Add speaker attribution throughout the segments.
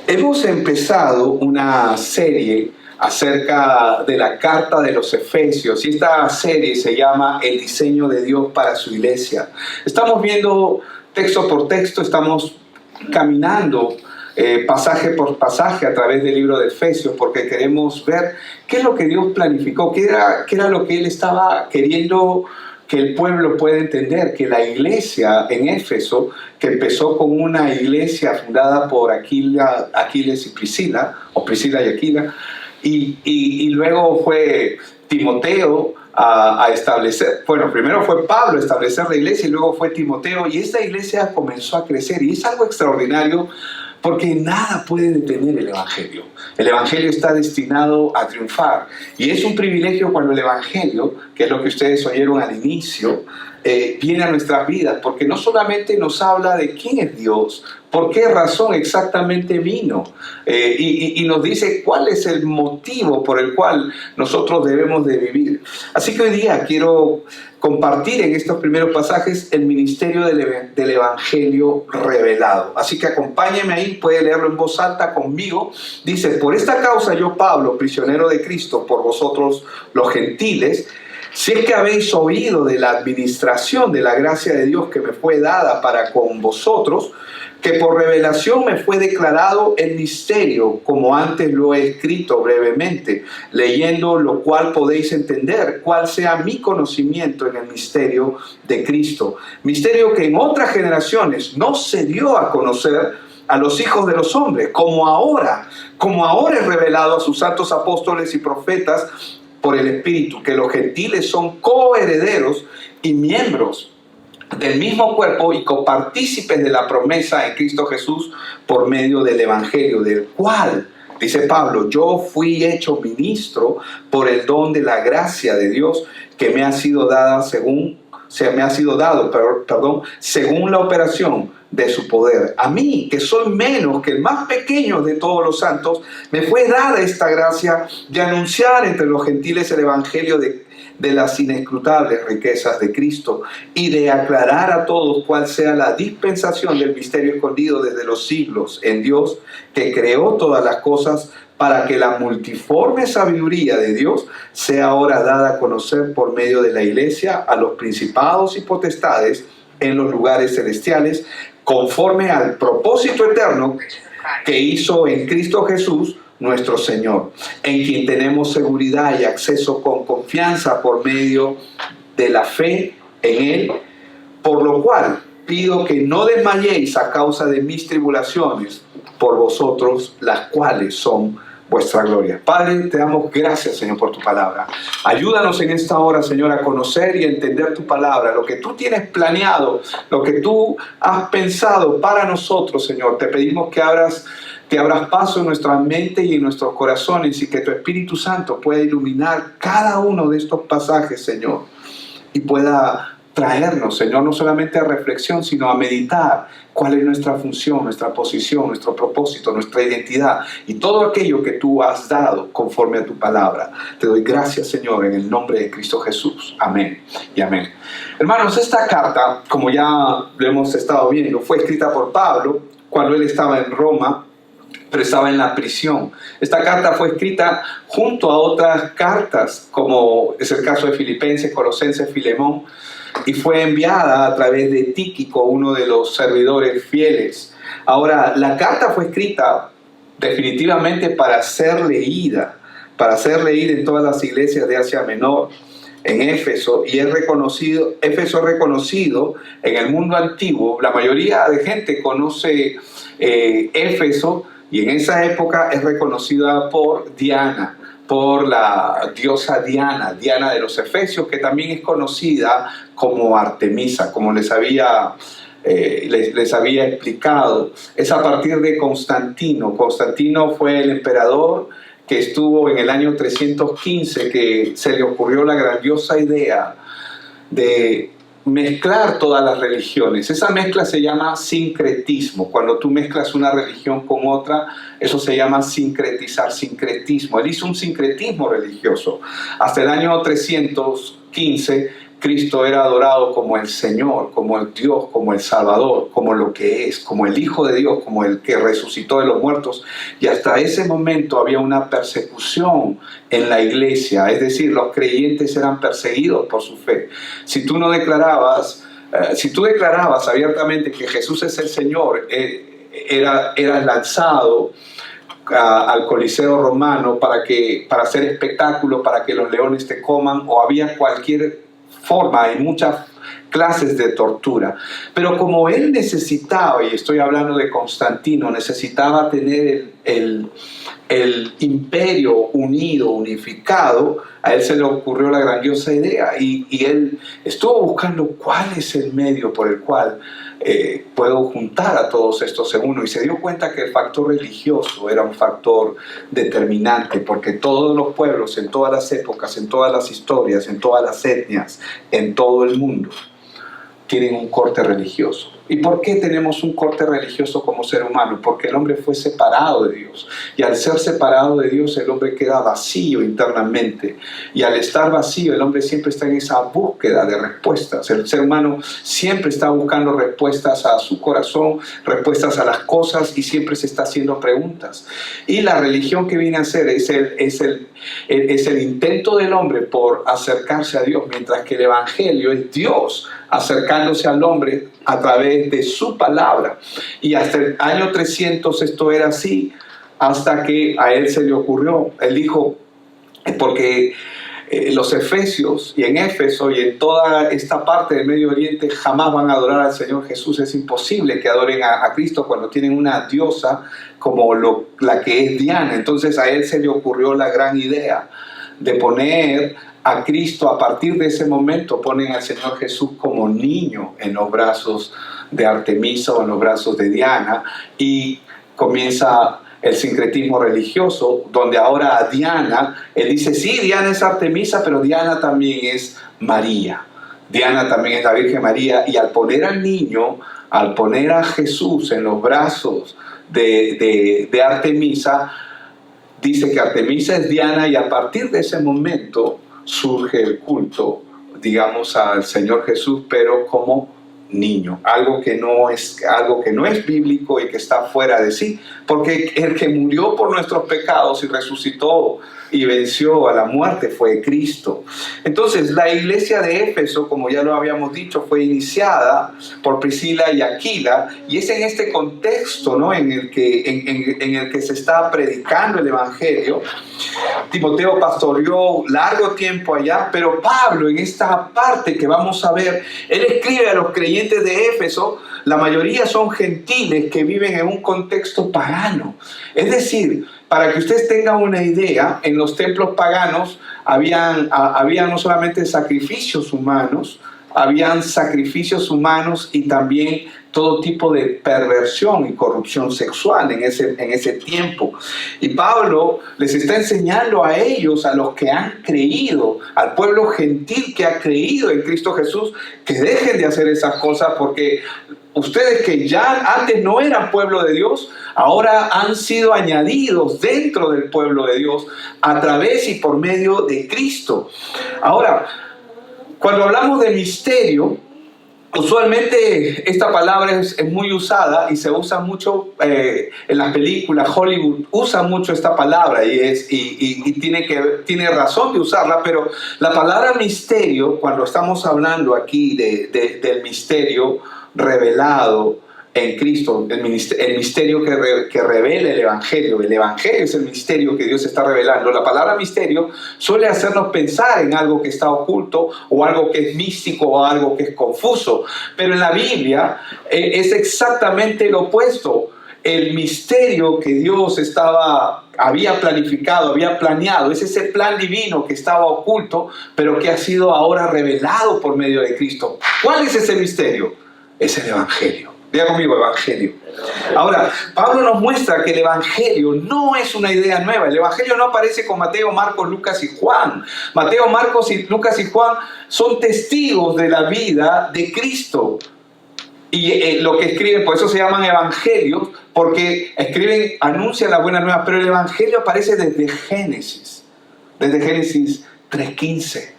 Speaker 1: Hemos empezado una serie acerca de la carta de los Efesios y esta serie se llama El diseño de Dios para su iglesia. Estamos viendo texto por texto, estamos caminando pasaje por pasaje a través del libro de Efesios porque queremos ver qué es lo que Dios planificó, qué era lo que Él estaba queriendo que el pueblo pueda entender, que la iglesia en Éfeso, que empezó con una iglesia fundada por Aquiles y Priscila, o Priscila y Aquila, y luego fue Timoteo a establecer, bueno, primero fue Pablo a establecer la iglesia y luego fue Timoteo, y esta iglesia comenzó a crecer, y es algo extraordinario porque nada puede detener el Evangelio. El Evangelio está destinado a triunfar. Y es un privilegio cuando el Evangelio, que es lo que ustedes oyeron al inicio, viene a nuestras vidas, porque no solamente nos habla de quién es Dios, por qué razón exactamente vino, y nos dice cuál es el motivo por el cual nosotros debemos de vivir. Así que hoy día quiero compartir en estos primeros pasajes el ministerio del Evangelio revelado. Así que acompáñenme ahí, puede leerlo en voz alta conmigo. Dice: por esta causa yo, Pablo, prisionero de Cristo, por vosotros los gentiles, si es que habéis oído de la administración de la gracia de Dios que me fue dada para con vosotros, que por revelación me fue declarado el misterio, como antes lo he escrito brevemente, leyendo lo cual podéis entender cuál sea mi conocimiento en el misterio de Cristo. Misterio que en otras generaciones no se dio a conocer a los hijos de los hombres, como ahora es revelado a sus santos apóstoles y profetas por el Espíritu, que los gentiles son coherederos y miembros del mismo cuerpo y copartícipes de la promesa en Cristo Jesús por medio del Evangelio, del cual, dice Pablo, yo fui hecho ministro por el don de la gracia de Dios que me ha sido dada según la operación de su poder. A mí, que soy menos que el más pequeño de todos los santos, me fue dada esta gracia de anunciar entre los gentiles el Evangelio de las inescrutables riquezas de Cristo y de aclarar a todos cuál sea la dispensación del misterio escondido desde los siglos en Dios, que creó todas las cosas, para que la multiforme sabiduría de Dios sea ahora dada a conocer por medio de la iglesia a los principados y potestades en los lugares celestiales, conforme al propósito eterno que hizo en Cristo Jesús nuestro Señor, en quien tenemos seguridad y acceso con confianza por medio de la fe en Él, por lo cual pido que no desmayéis a causa de mis tribulaciones por vosotros, las cuales son vuestra gloria. Padre, te damos gracias, Señor, por tu palabra. Ayúdanos en esta hora, Señor, a conocer y a entender tu palabra, lo que tú tienes planeado, lo que tú has pensado para nosotros, Señor. Te pedimos que abras paso en nuestra mente y en nuestros corazones y que tu Espíritu Santo pueda iluminar cada uno de estos pasajes, Señor, y pueda traernos, Señor, no solamente a reflexión, sino a meditar cuál es nuestra función, nuestra posición, nuestro propósito, nuestra identidad y todo aquello que tú has dado conforme a tu palabra. Te doy gracias, Señor, en el nombre de Cristo Jesús. Amén y amén. Hermanos, esta carta, como ya lo hemos estado viendo, fue escrita por Pablo cuando él estaba en Roma, pero estaba en la prisión. Esta carta fue escrita junto a otras cartas, como es el caso de Filipenses, Colosenses, Filemón, y fue enviada a través de Tíquico, uno de los servidores fieles. Ahora, la carta fue escrita definitivamente para ser leída en todas las iglesias de Asia Menor, en Éfeso, y Éfeso es reconocido en el mundo antiguo. La mayoría de gente conoce Éfeso, y en esa época es reconocida por Diana, por la diosa Diana de los Efesios, que también es conocida como Artemisa, como les había explicado. Es a partir de Constantino. Constantino fue el emperador que estuvo en el año 315, que se le ocurrió la grandiosa idea de mezclar todas las religiones. Esa mezcla se llama sincretismo. Cuando tú mezclas una religión con otra, eso se llama sincretizar, sincretismo. Él hizo un sincretismo religioso. Hasta el año 315, Cristo era adorado como el Señor, como el Dios, como el Salvador, como lo que es, como el Hijo de Dios, como el que resucitó de los muertos. Y hasta ese momento había una persecución en la iglesia, es decir, los creyentes eran perseguidos por su fe. Si tú declarabas abiertamente que Jesús es el Señor, eras lanzado al Coliseo romano para hacer espectáculo, para que los leones te coman, o había cualquier forma, hay muchas clases de tortura. Pero como él necesitaba, y estoy hablando de Constantino, necesitaba tener el imperio unido, unificado, a él se le ocurrió la grandiosa idea y él estuvo buscando cuál es el medio por el cual puedo juntar a todos estos en uno, y se dio cuenta que el factor religioso era un factor determinante, porque todos los pueblos, en todas las épocas, en todas las historias, en todas las etnias, en todo el mundo, tienen un corte religioso. ¿Y por qué tenemos un corte religioso como ser humano? Porque el hombre fue separado de Dios. Y al ser separado de Dios, el hombre queda vacío internamente. Y al estar vacío, el hombre siempre está en esa búsqueda de respuestas. El ser humano siempre está buscando respuestas a su corazón, respuestas a las cosas, y siempre se está haciendo preguntas. Y la religión que viene a ser es el intento del hombre por acercarse a Dios, mientras que el evangelio es Dios acercándose al hombre a través de su palabra. Y hasta el año 300 esto era así, hasta que a él se le ocurrió. Él dijo, porque los efesios y en Éfeso y en toda esta parte del Medio Oriente jamás van a adorar al Señor Jesús. Es imposible que adoren a Cristo cuando tienen una diosa como la que es Diana. Entonces a él se le ocurrió la gran idea de poner a Cristo. A partir de ese momento ponen al Señor Jesús como niño en los brazos de Artemisa o en los brazos de Diana, y comienza el sincretismo religioso, donde ahora a Diana, él dice, sí, Diana es Artemisa, pero Diana también es María. Diana también es la Virgen María, y al poner al niño, al poner a Jesús en los brazos de Artemisa, dice que Artemisa es Diana, y a partir de ese momento surge el culto, digamos, al Señor Jesús, pero como niño, algo que no es bíblico y que está fuera de sí, porque el que murió por nuestros pecados y resucitó y venció a la muerte fue Cristo. Entonces la iglesia de Éfeso, como ya lo habíamos dicho, fue iniciada por Priscila y Aquila, y es en este contexto, ¿no?, en el que se está predicando el evangelio. Timoteo pastoreó largo tiempo allá, pero Pablo, en esta parte que vamos a ver, él escribe a los creyentes de Éfeso. La mayoría son gentiles que viven en un contexto pagano. Es decir, para que ustedes tengan una idea, en los templos paganos habían no solamente sacrificios humanos, y también todo tipo de perversión y corrupción sexual en ese tiempo. Y Pablo les está enseñando a ellos, a los que han creído, al pueblo gentil que ha creído en Cristo Jesús, que dejen de hacer esas cosas, porque ustedes que ya antes no eran pueblo de Dios, ahora han sido añadidos dentro del pueblo de Dios a través y por medio de Cristo. Ahora, cuando hablamos de misterio, usualmente esta palabra es muy usada y se usa mucho en las películas. Hollywood usa mucho esta palabra y tiene razón de usarla, pero la palabra misterio, cuando estamos hablando aquí del misterio revelado en Cristo, el misterio que revela el Evangelio es el misterio que Dios está revelando. La palabra misterio suele hacernos pensar en algo que está oculto, o algo que es místico, o algo que es confuso, pero en la Biblia es exactamente lo opuesto. El misterio que Dios había planificado, había planeado, es ese plan divino que estaba oculto, pero que ha sido ahora revelado por medio de Cristo. ¿Cuál es ese misterio? Es el Evangelio. Diga conmigo, Evangelio. Ahora, Pablo nos muestra que el Evangelio no es una idea nueva. El Evangelio no aparece con Mateo, Marcos, Lucas y Juan. Mateo, Marcos, Lucas y Juan son testigos de la vida de Cristo. Y lo que escriben, por eso se llaman evangelios, porque anuncian la buena nueva. Pero el Evangelio aparece desde Génesis 3:15.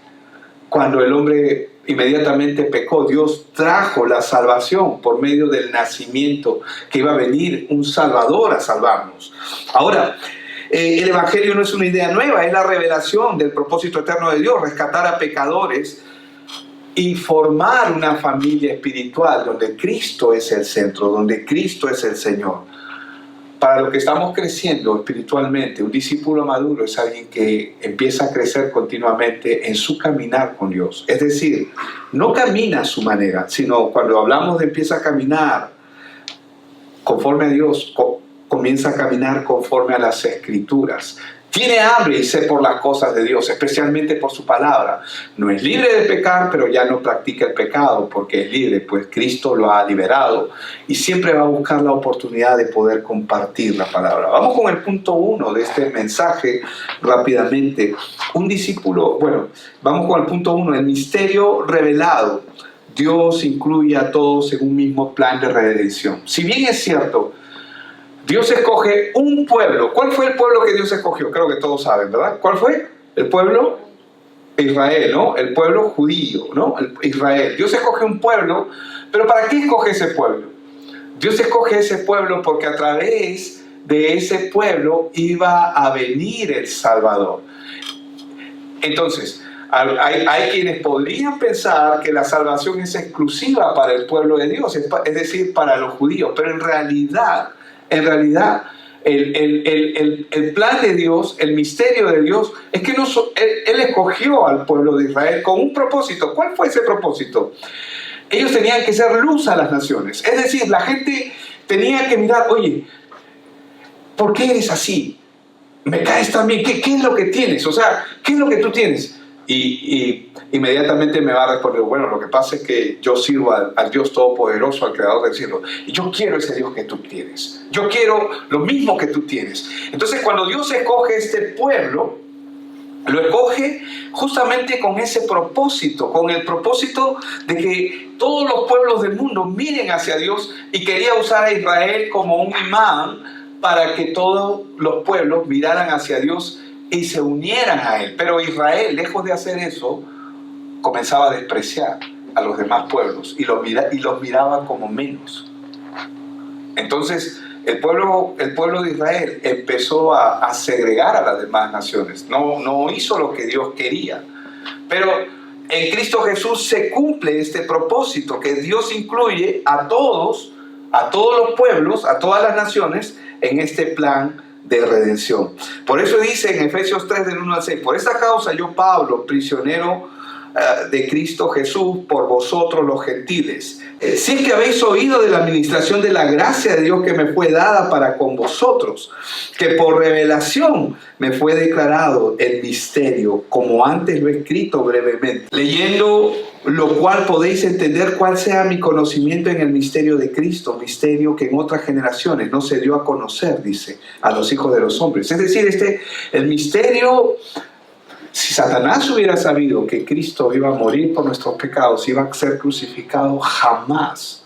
Speaker 1: cuando el hombre inmediatamente pecó, Dios trajo la salvación por medio del nacimiento, que iba a venir un Salvador a salvarnos. Ahora, el Evangelio no es una idea nueva, es la revelación del propósito eterno de Dios, rescatar a pecadores y formar una familia espiritual donde Cristo es el centro, donde Cristo es el Señor. Para los que estamos creciendo espiritualmente, un discípulo maduro es alguien que empieza a crecer continuamente en su caminar con Dios. Es decir, no camina a su manera, sino cuando hablamos de empieza a caminar conforme a Dios, comienza a caminar conforme a las Escrituras. Tiene hambre y sed por las cosas de Dios, especialmente por su palabra. No es libre de pecar, pero ya no practica el pecado porque es libre, pues Cristo lo ha liberado y siempre va a buscar la oportunidad de poder compartir la palabra. Vamos con el punto 1 de este mensaje rápidamente. Vamos con el punto 1, el misterio revelado. Dios incluye a todos en un mismo plan de redención. Si bien es cierto, Dios escoge un pueblo. ¿Cuál fue el pueblo que Dios escogió? Creo que todos saben, ¿verdad? ¿Cuál fue? El pueblo Israel, ¿no? El pueblo judío, ¿no? Israel. Dios escoge un pueblo, pero ¿para qué escoge ese pueblo? Dios escoge ese pueblo porque a través de ese pueblo iba a venir el Salvador. Entonces, hay quienes podrían pensar que la salvación es exclusiva para el pueblo de Dios, es decir, para los judíos, pero en realidad, el plan de Dios, el misterio de Dios, es que Él escogió al pueblo de Israel con un propósito. ¿Cuál fue ese propósito? Ellos tenían que ser luz a las naciones. Es decir, la gente tenía que mirar, oye, ¿por qué eres así? Me caes también, ¿qué es lo que tienes? O sea, ¿qué es lo que tú tienes? Y inmediatamente me va a responder, bueno, lo que pasa es que yo sirvo al Dios Todopoderoso, al Creador del cielo, y yo quiero ese Dios que tú tienes. Yo quiero lo mismo que tú tienes. Entonces, cuando Dios escoge este pueblo, lo escoge justamente con ese propósito, con el propósito de que todos los pueblos del mundo miren hacia Dios, y quería usar a Israel como un imán para que todos los pueblos miraran hacia Dios y se unieran a Él. Pero Israel, lejos de hacer eso, comenzaba a despreciar a los demás pueblos y los miraba como menos. Entonces, el pueblo de Israel empezó a segregar a las demás naciones. No hizo lo que Dios quería. Pero en Cristo Jesús se cumple este propósito, que Dios incluye a todos los pueblos, a todas las naciones, en este plan de redención. Por eso dice en Efesios 3, del 1 al 6, por esta causa yo, Pablo, prisionero de Cristo Jesús, por vosotros los gentiles, si es que habéis oído de la administración de la gracia de Dios que me fue dada para con vosotros, que por revelación me fue declarado el misterio, como antes lo he escrito brevemente, leyendo lo cual podéis entender cuál sea mi conocimiento en el misterio de Cristo, misterio que en otras generaciones no se dio a conocer, dice, a los hijos de los hombres. Es decir, el misterio, si Satanás hubiera sabido que Cristo iba a morir por nuestros pecados, iba a ser crucificado, jamás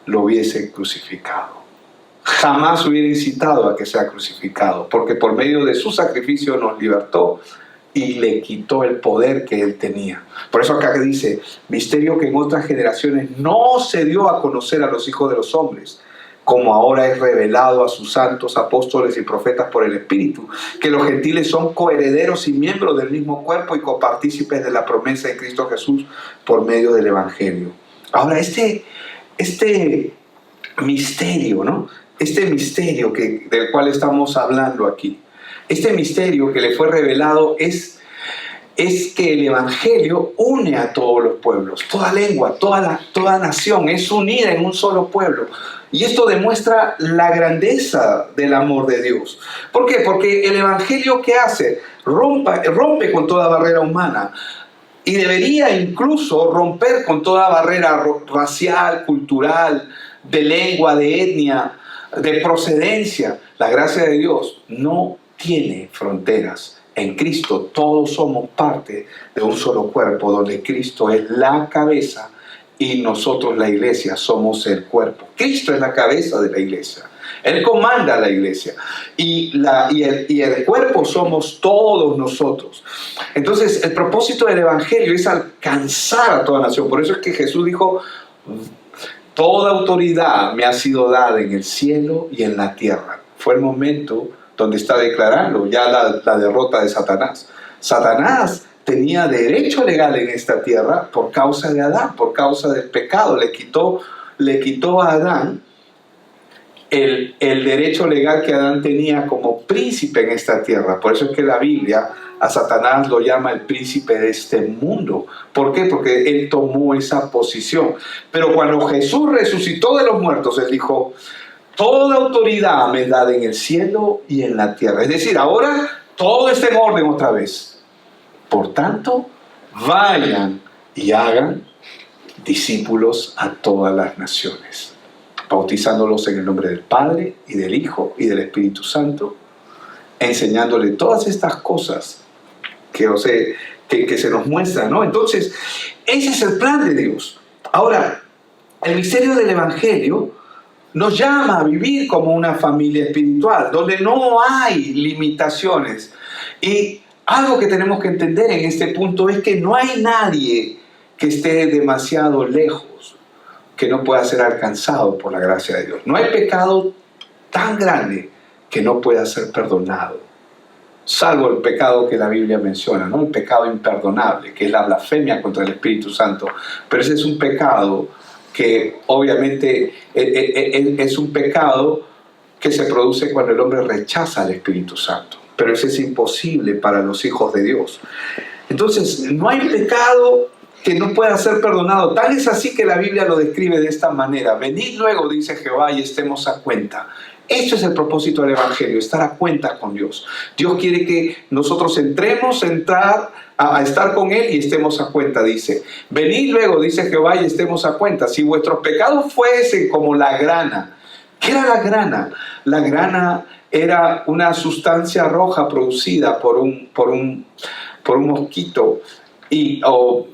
Speaker 1: lo hubiese crucificado. Jamás hubiera incitado a que sea crucificado, porque por medio de su sacrificio nos libertó y le quitó el poder que él tenía. Por eso acá dice, misterio que en otras generaciones no se dio a conocer a los hijos de los hombres, como ahora es revelado a sus santos apóstoles y profetas por el Espíritu, que los gentiles son coherederos y miembros del mismo cuerpo y copartícipes de la promesa de Cristo Jesús por medio del Evangelio. Ahora, este misterio, ¿no? Este misterio del cual estamos hablando aquí, este misterio que le fue revelado es que el Evangelio une a todos los pueblos, toda lengua, toda nación es unida en un solo pueblo. Y esto demuestra la grandeza del amor de Dios. ¿Por qué? Porque el Evangelio, ¿qué hace? Rompe con toda barrera humana. Y debería incluso romper con toda barrera racial, cultural, de lengua, de etnia, de procedencia. La gracia de Dios no tiene fronteras. En Cristo todos somos parte de un solo cuerpo, donde Cristo es la cabeza y nosotros, la iglesia, somos el cuerpo. Cristo es la cabeza de la iglesia. Él comanda la iglesia. Y el cuerpo somos todos nosotros. Entonces, el propósito del Evangelio es alcanzar a toda nación. Por eso es que Jesús dijo, toda autoridad me ha sido dada en el cielo y en la tierra. Fue el momento donde está declarando ya la derrota de Satanás. Satanás tenía derecho legal en esta tierra por causa de Adán, por causa del pecado. Le quitó a Adán el derecho legal que Adán tenía como príncipe en esta tierra. Por eso es que la Biblia a Satanás lo llama el príncipe de este mundo. ¿Por qué? Porque él tomó esa posición. Pero cuando Jesús resucitó de los muertos, él dijo, toda autoridad me es dada en el cielo y en la tierra. Es decir, ahora todo está en orden otra vez. Por tanto, vayan y hagan discípulos a todas las naciones, bautizándolos en el nombre del Padre y del Hijo y del Espíritu Santo, enseñándole todas estas cosas que se nos muestran, ¿no? Entonces, ese es el plan de Dios. Ahora, el misterio del Evangelio nos llama a vivir como una familia espiritual, donde no hay limitaciones. Y algo que tenemos que entender en este punto es que no hay nadie que esté demasiado lejos, que no pueda ser alcanzado por la gracia de Dios. No hay pecado tan grande que no pueda ser perdonado, salvo el pecado que la Biblia menciona, ¿no? El pecado imperdonable, que es la blasfemia contra el Espíritu Santo. Pero ese es un pecado que obviamente es un pecado que se produce cuando el hombre rechaza al Espíritu Santo. Pero eso es imposible para los hijos de Dios. Entonces, no hay pecado que no pueda ser perdonado. Tal es así que la Biblia lo describe de esta manera. Venid luego, dice Jehová, y estemos a cuenta. Esto es el propósito del Evangelio, estar a cuenta con Dios. Dios quiere que nosotros entrar a estar con Él y estemos a cuenta, dice. Venid luego, dice Jehová, y estemos a cuenta. Si vuestros pecados fuesen como la grana. ¿Qué era la grana? La grana era una sustancia roja producida por un mosquito o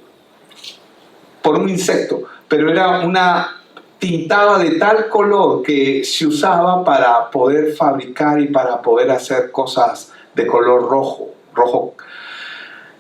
Speaker 1: por un insecto, pero era tintaba de tal color que se usaba para poder fabricar y para poder hacer cosas de color rojo.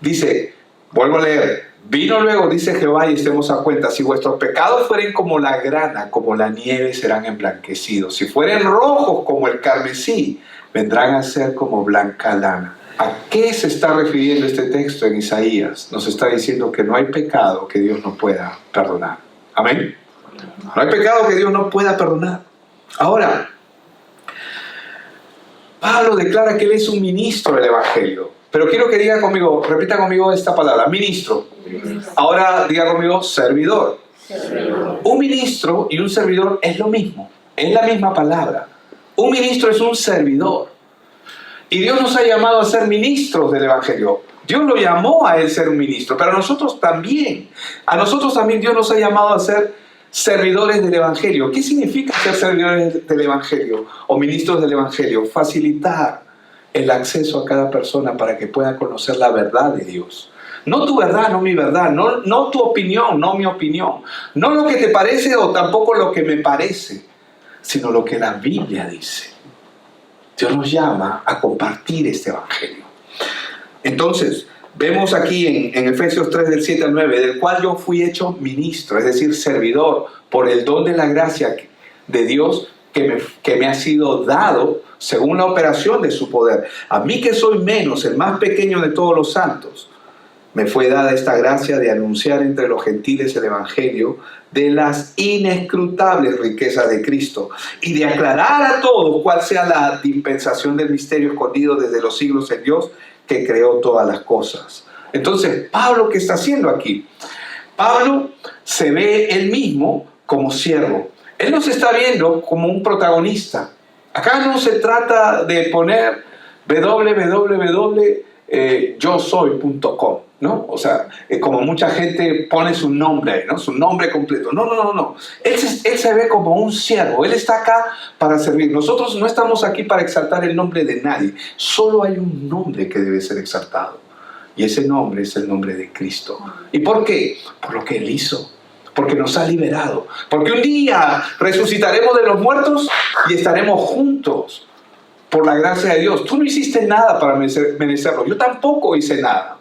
Speaker 1: Dice, vuelvo a leer, vino luego, dice Jehová, y estemos a cuenta, si vuestros pecados fueren como la grana, como la nieve serán emblanquecidos, si fueren rojos como el carmesí, vendrán a ser como blanca lana. ¿A qué se está refiriendo este texto en Isaías? Nos está diciendo que no hay pecado que Dios no pueda perdonar. Amén. No hay pecado que Dios no pueda perdonar. Ahora, Pablo declara que él es un ministro del Evangelio. Pero quiero que repita conmigo esta palabra, ministro. Ahora diga conmigo, servidor. Un ministro y un servidor es lo mismo, es la misma palabra. Un ministro es un servidor. Y Dios nos ha llamado a ser ministros del Evangelio. Dios lo llamó a él ser un ministro, pero a nosotros también Dios nos ha llamado a ser servidores del Evangelio. ¿Qué significa ser servidores del Evangelio o ministros del Evangelio? Facilitar el acceso a cada persona para que pueda conocer la verdad de Dios. No tu verdad, no mi verdad, no tu opinión, no mi opinión, no lo que te parece o tampoco lo que me parece, sino lo que la Biblia dice. Dios nos llama a compartir este Evangelio. Entonces, vemos aquí en Efesios 3, del 7 al 9, del cual yo fui hecho ministro, es decir, servidor, por el don de la gracia de Dios que me ha sido dado según la operación de su poder. A mí que soy menos, el más pequeño de todos los santos, me fue dada esta gracia de anunciar entre los gentiles el Evangelio de las inescrutables riquezas de Cristo y de aclarar a todos cuál sea la dispensación del misterio escondido desde los siglos en Dios que creó todas las cosas. Entonces, Pablo, ¿qué está haciendo aquí? Pablo se ve él mismo como siervo. Él no se está viendo como un protagonista. Acá no se trata de poner www.yosoy.com, ¿no? O sea, como mucha gente pone su nombre, ¿no? Su nombre completo. No. Él se ve como un siervo. Él está acá para servir. Nosotros no estamos aquí para exaltar el nombre de nadie. Solo hay un nombre que debe ser exaltado. Y ese nombre es el nombre de Cristo. ¿Y por qué? Por lo que Él hizo. Porque nos ha liberado. Porque un día resucitaremos de los muertos y estaremos juntos por la gracia de Dios. Tú no hiciste nada para merecerlo. Yo tampoco hice nada.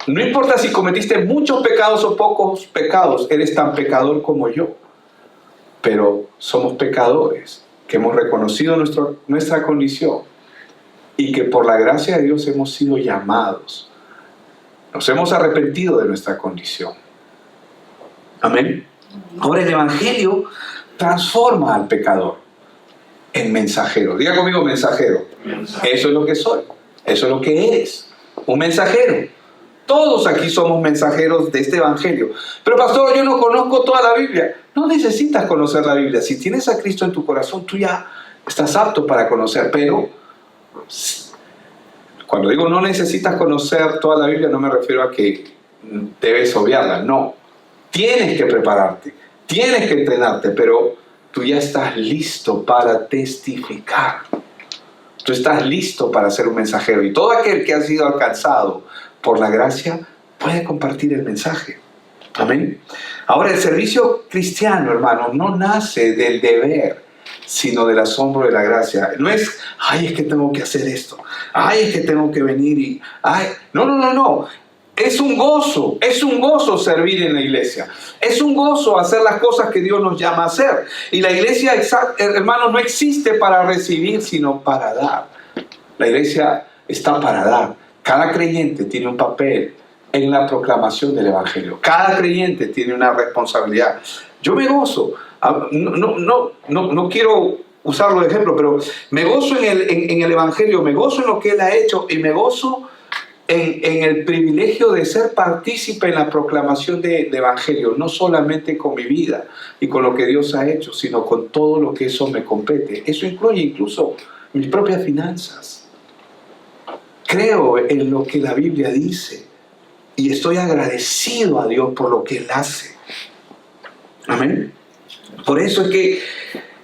Speaker 1: No importa si cometiste muchos pecados o pocos pecados, eres tan pecador como yo. Pero somos pecadores que hemos reconocido nuestra condición y que por la gracia de Dios hemos sido llamados. Nos hemos arrepentido de nuestra condición. Amén. Ahora el Evangelio transforma al pecador en mensajero. Diga conmigo, mensajero. Eso es lo que soy. Eso es lo que eres. Un mensajero. Todos aquí somos mensajeros de este Evangelio. Pero pastor, yo no conozco toda la Biblia. No necesitas conocer la Biblia. Si tienes a Cristo en tu corazón, tú ya estás apto para conocer. Pero cuando digo no necesitas conocer toda la Biblia, no me refiero a que debes obviarla. No. Tienes que prepararte. Tienes que entrenarte. Pero tú ya estás listo para testificar. Tú estás listo para ser un mensajero. Y todo aquel que ha sido alcanzado por la gracia puede compartir el mensaje. Amén. Ahora, el servicio cristiano, hermanos, no nace del deber, sino del asombro de la gracia. No es, ay, es que tengo que hacer esto. Ay, es que tengo que venir y... Ay, no. Es un gozo servir en la iglesia. Es un gozo hacer las cosas que Dios nos llama a hacer. Y la iglesia, hermanos, no existe para recibir, sino para dar. La iglesia está para dar. Cada creyente tiene un papel en la proclamación del Evangelio. Cada creyente tiene una responsabilidad. Yo me gozo. No quiero usarlo de ejemplo, pero me gozo en el Evangelio, me gozo en lo que Él ha hecho y me gozo en el privilegio de ser partícipe en la proclamación del Evangelio, no solamente con mi vida y con lo que Dios ha hecho, sino con todo lo que eso me compete. Eso incluye incluso mis propias finanzas. Creo en lo que la Biblia dice y estoy agradecido a Dios por lo que Él hace. Amén. Por eso es que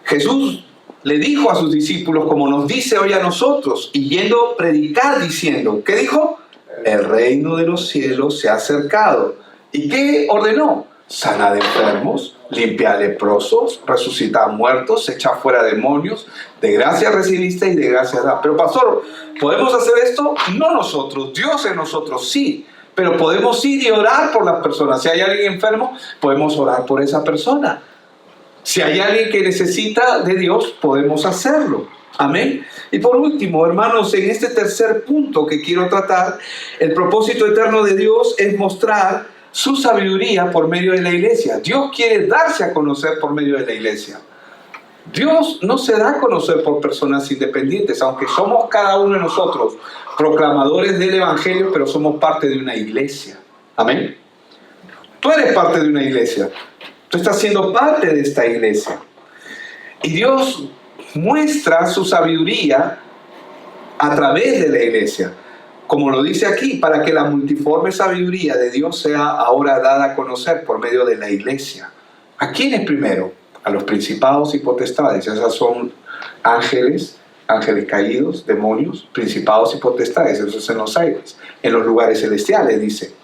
Speaker 1: Jesús le dijo a sus discípulos, como nos dice hoy a nosotros, y yendo a predicar diciendo, ¿qué dijo? El reino de los cielos se ha acercado. ¿Y qué ordenó? Sanad enfermos, limpiad leprosos, resucitad muertos, echad fuera demonios, de gracia recibiste y de gracia da. Pero pastor, ¿podemos hacer esto? No nosotros, Dios en nosotros sí, pero podemos ir y orar por las personas. Si hay alguien enfermo, podemos orar por esa persona. Si hay alguien que necesita de Dios, podemos hacerlo. Amén. Y por último, hermanos, en este tercer punto que quiero tratar, el propósito eterno de Dios es mostrar su sabiduría por medio de la iglesia. Dios quiere darse a conocer por medio de la iglesia. Dios no se da a conocer por personas independientes, aunque somos cada uno de nosotros proclamadores del Evangelio, pero somos parte de una iglesia. Amén. Tú eres parte de una iglesia. Tú estás siendo parte de esta iglesia. Y Dios muestra su sabiduría a través de la iglesia. Como lo dice aquí, para que la multiforme sabiduría de Dios sea ahora dada a conocer por medio de la iglesia. ¿A quiénes primero? A los principados y potestades. Esas son ángeles caídos, demonios, principados y potestades. Eso es en los aires, en los lugares celestiales, dice.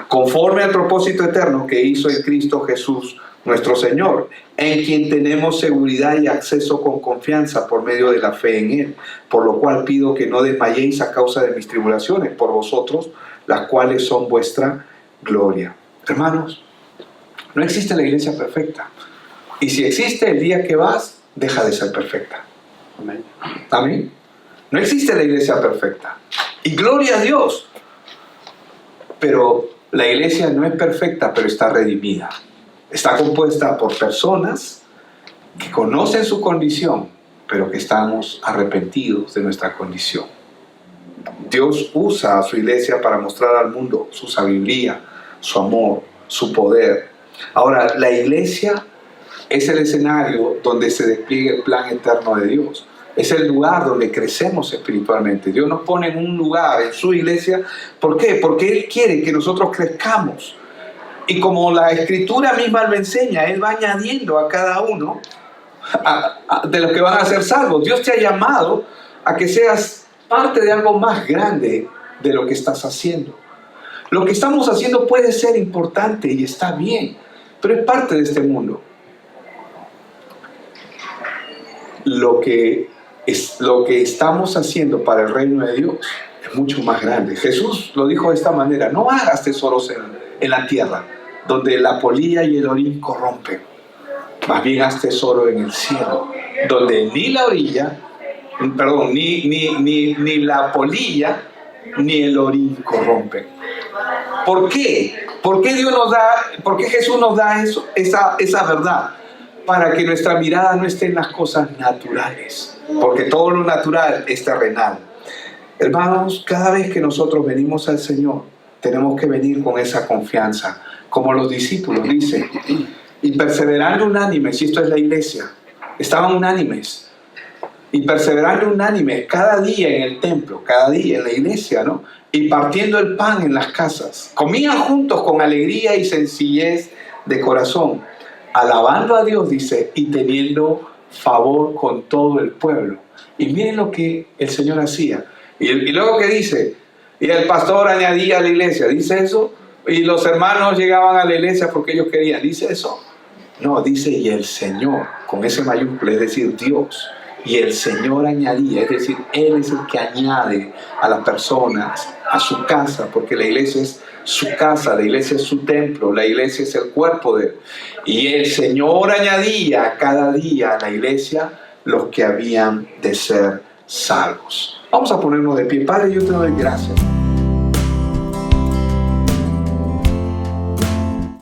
Speaker 1: Conforme al propósito eterno que hizo en Cristo Jesús, nuestro Señor, en quien tenemos seguridad y acceso con confianza por medio de la fe en Él, por lo cual pido que no desmayéis a causa de mis tribulaciones por vosotros, las cuales son vuestra gloria. Hermanos, no existe la iglesia perfecta. Y si existe, el día que vas, deja de ser perfecta. Amén. Amén. No existe la iglesia perfecta. Y gloria a Dios. Pero la iglesia no es perfecta, pero está redimida. Está compuesta por personas que conocen su condición, pero que estamos arrepentidos de nuestra condición. Dios usa a su iglesia para mostrar al mundo su sabiduría, su amor, su poder. Ahora, la iglesia es el escenario donde se despliega el plan eterno de Dios. Es el lugar donde crecemos espiritualmente. Dios nos pone en un lugar, en su iglesia. ¿Por qué? Porque Él quiere que nosotros crezcamos. Y como la Escritura misma lo enseña, Él va añadiendo a cada uno de los que van a ser salvos. Dios te ha llamado a que seas parte de algo más grande de lo que estás haciendo. Lo que estamos haciendo puede ser importante y está bien, pero es parte de este mundo. Lo que estamos haciendo para el reino de Dios es es mucho más grande. Jesús lo dijo de esta manera: no hagas tesoros en la tierra, donde la polilla y el orín corrompen. Más bien haz tesoro en el cielo, donde ni la la polilla ni el orín corrompen. ¿Por qué? ¿Por qué Jesús nos da esa verdad? Para que nuestra mirada no esté en las cosas naturales, porque todo lo natural es terrenal. Hermanos, cada vez que nosotros venimos al Señor, tenemos que venir con esa confianza, como los discípulos dicen, y perseverando unánimes. Y esto es la iglesia, estaban unánimes y perseverando unánimes cada día en el templo, cada día en la iglesia, ¿no? Y partiendo el pan en las casas, comían juntos con alegría y sencillez de corazón, alabando a Dios, dice, y teniendo favor con todo el pueblo. Y miren lo que el Señor hacía. Y luego que dice, y el pastor añadía a la iglesia, dice eso, y los hermanos llegaban a la iglesia porque ellos querían, dice eso. No, dice, y el Señor, con ese mayúsculo, es decir, Dios. Y el Señor añadía, es decir, Él es el que añade a las personas a su casa, porque la iglesia es su casa, la iglesia es su templo, la iglesia es el cuerpo de Él. Y el Señor añadía cada día a la iglesia los que habían de ser salvos. Vamos a ponernos de pie. Padre, yo te doy gracias.